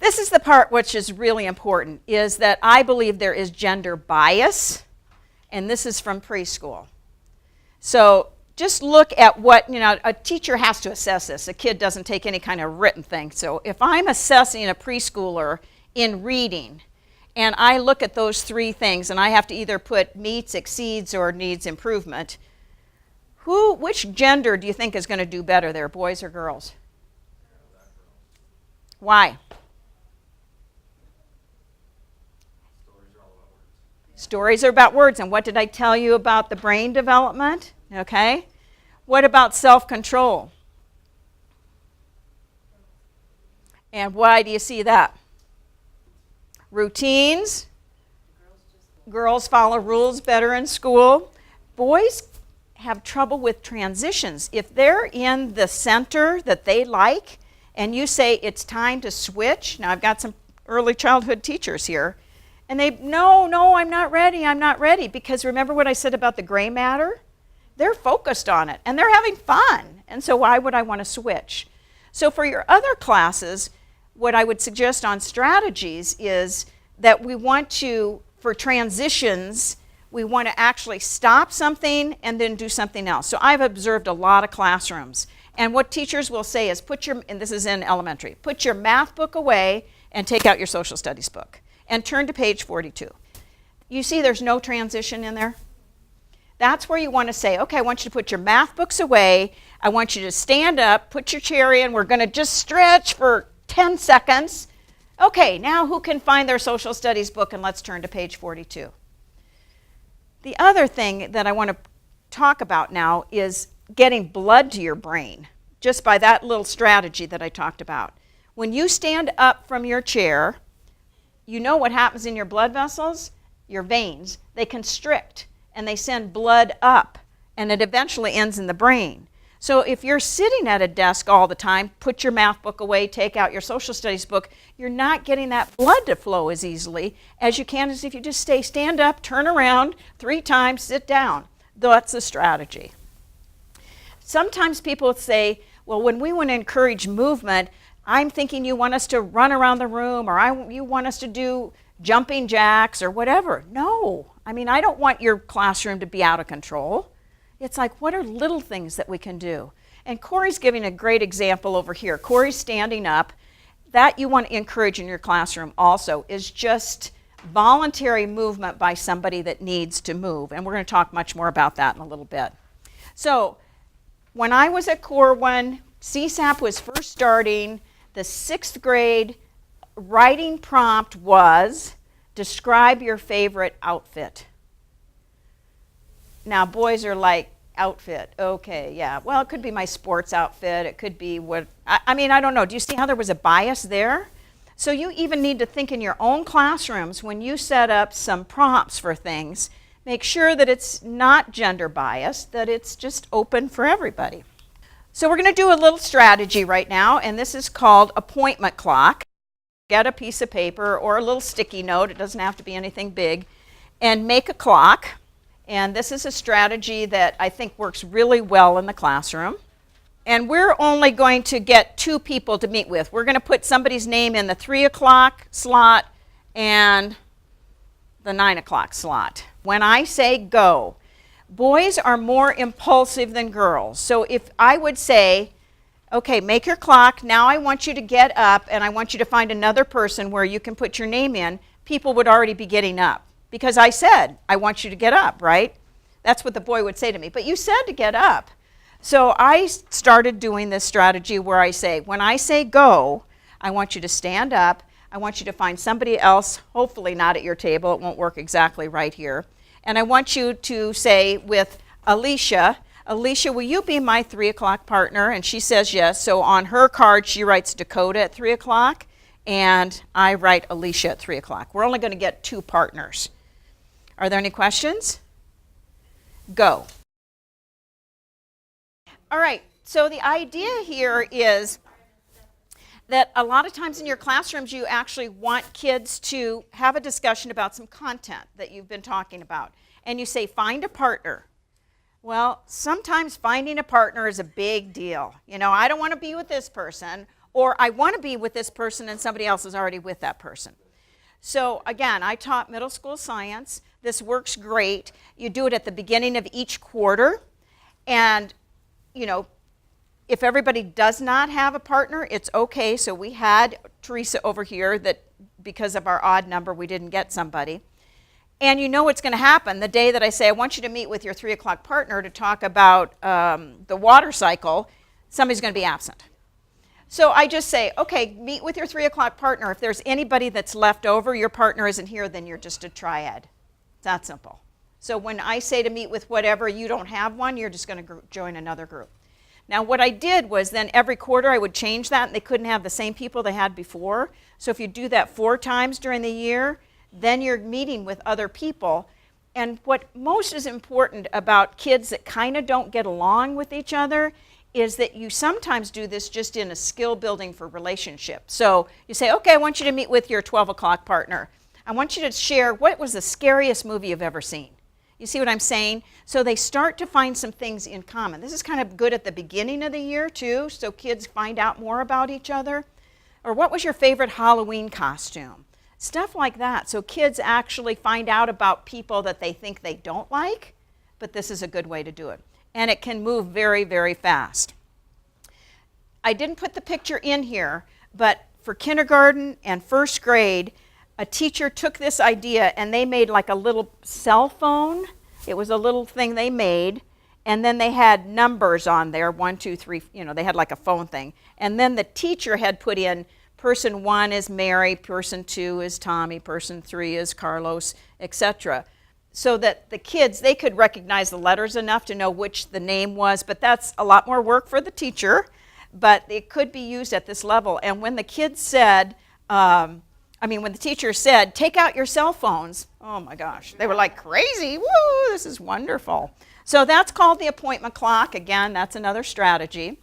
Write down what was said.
This is the part which is really important, is that I believe there is gender bias, and this is from preschool. So just look at what, a teacher has to assess this. A kid doesn't take any kind of written thing. So if I'm assessing a preschooler in reading, and I look at those three things, and I have to either put meets, exceeds, or needs improvement, which gender do you think is going to do better there, boys or girls? Why? Stories are about words. And what did I tell you about the brain development? Okay. What about self-control? And why do you see that? Routines. Girls follow rules better in school. Boys have trouble with transitions. If they're in the center that they like, and you say it's time to switch. Now, I've got some early childhood teachers here. And no, I'm not ready. Because remember what I said about the gray matter? They're focused on it, and they're having fun. And so why would I want to switch? So for your other classes, what I would suggest on strategies is that we want to, for transitions, we want to actually stop something and then do something else. So I've observed a lot of classrooms. And what teachers will say is and this is in elementary, put your math book away and take out your social studies book and turn to page 42. You see there's no transition in there? That's where you want to say, okay, I want you to put your math books away. I want you to stand up, put your chair in. We're going to just stretch for 10 seconds. Okay, now who can find their social studies book, and let's turn to page 42. The other thing that I want to talk about now is getting blood to your brain, just by that little strategy that I talked about. When you stand up from your chair, you know what happens in your blood vessels? Your veins, they constrict and they send blood up, and it eventually ends in the brain. So if you're sitting at a desk all the time, put your math book away, take out your social studies book, you're not getting that blood to flow as easily as you can as if you just stand up, turn around 3 times, sit down. That's a strategy. Sometimes people say, well, when we want to encourage movement, I'm thinking you want us to run around the room, or you want us to do jumping jacks or whatever. No, I don't want your classroom to be out of control. It's like, what are little things that we can do? And Corey's giving a great example over here. Corey's standing up. That you want to encourage in your classroom also is just voluntary movement by somebody that needs to move. And we're going to talk much more about that in a little bit. So when I was at Core 1, CSAP was first starting. The 6th grade writing prompt was, describe your favorite outfit. Now, boys are like, outfit, okay, yeah. Well, it could be my sports outfit. It could be what, I don't know. Do you see how there was a bias there? So you even need to think in your own classrooms when you set up some prompts for things, make sure that it's not gender biased, that it's just open for everybody. So we're going to do a little strategy right now, and this is called appointment clock. Get a piece of paper or a little sticky note, it doesn't have to be anything big, and make a clock. And this is a strategy that I think works really well in the classroom. And we're only going to get 2 people to meet with. We're going to put somebody's name in the 3 o'clock slot and the 9 o'clock slot. When I say go, boys are more impulsive than girls. So if I would say, okay, make your clock, now I want you to get up and I want you to find another person where you can put your name in, people would already be getting up. Because I said, I want you to get up, right? That's what the boy would say to me. But you said to get up. So I started doing this strategy where I say, when I say go, I want you to stand up. I want you to find somebody else, hopefully not at your table. It won't work exactly right here. And I want you to say with Alicia, Alicia, will you be my 3 o'clock partner? And she says yes. So on her card, she writes Dakota at 3 o'clock, and I write Alicia at 3 o'clock. We're only going to get 2 partners. Are there any questions? Go. All right, so the idea here is that a lot of times in your classrooms you actually want kids to have a discussion about some content that you've been talking about. And you say, find a partner. Well, sometimes finding a partner is a big deal. I don't want to be with this person, Or I want to be with this person and somebody else is already with that person. So again, I taught middle school science. This works great. You do it at the beginning of each quarter. And, you know, if everybody does not have a partner, it's okay. So we had Teresa over here that because of our odd number, we didn't get somebody. And you know what's going to happen the day that I say, I want you to meet with your 3 o'clock partner to talk about the water cycle, somebody's going to be absent. So I just say, okay, meet with your 3 o'clock partner. If there's anybody that's left over, your partner isn't here, then you're just a triad. It's that simple. So when I say to meet with whatever, you don't have one, you're just going to join another group. Now what I did was then every quarter I would change that, and they couldn't have the same people they had before. So if you do that 4 times during the year, then you're meeting with other people. And what most is important about kids that kind of don't get along with each other is that you sometimes do this just in a skill building for relationships. So you say, okay, I want you to meet with your 12 o'clock partner. I want you to share what was the scariest movie you've ever seen. You see what I'm saying? So they start to find some things in common. This is kind of good at the beginning of the year too, so kids find out more about each other. Or what was your favorite Halloween costume? Stuff like that. So kids actually find out about people that they think they don't like, but this is a good way to do it. And it can move very, very fast. I didn't put the picture in here, but for kindergarten and first grade, a teacher took this idea and they made like a little cell phone. It was a little thing they made, and then they had numbers on there, 1, 2, 3, you know, they had like a phone thing. And then the teacher had put in person 1 is Mary, person 2 is Tommy, person 3 is Carlos, etc. So that the kids, they could recognize the letters enough to know which the name was, but that's a lot more work for the teacher, but it could be used at this level. And when the kids said, when the teacher said, take out your cell phones, oh my gosh, they were like crazy, woo, this is wonderful. So that's called the appointment clock. Again, that's another strategy.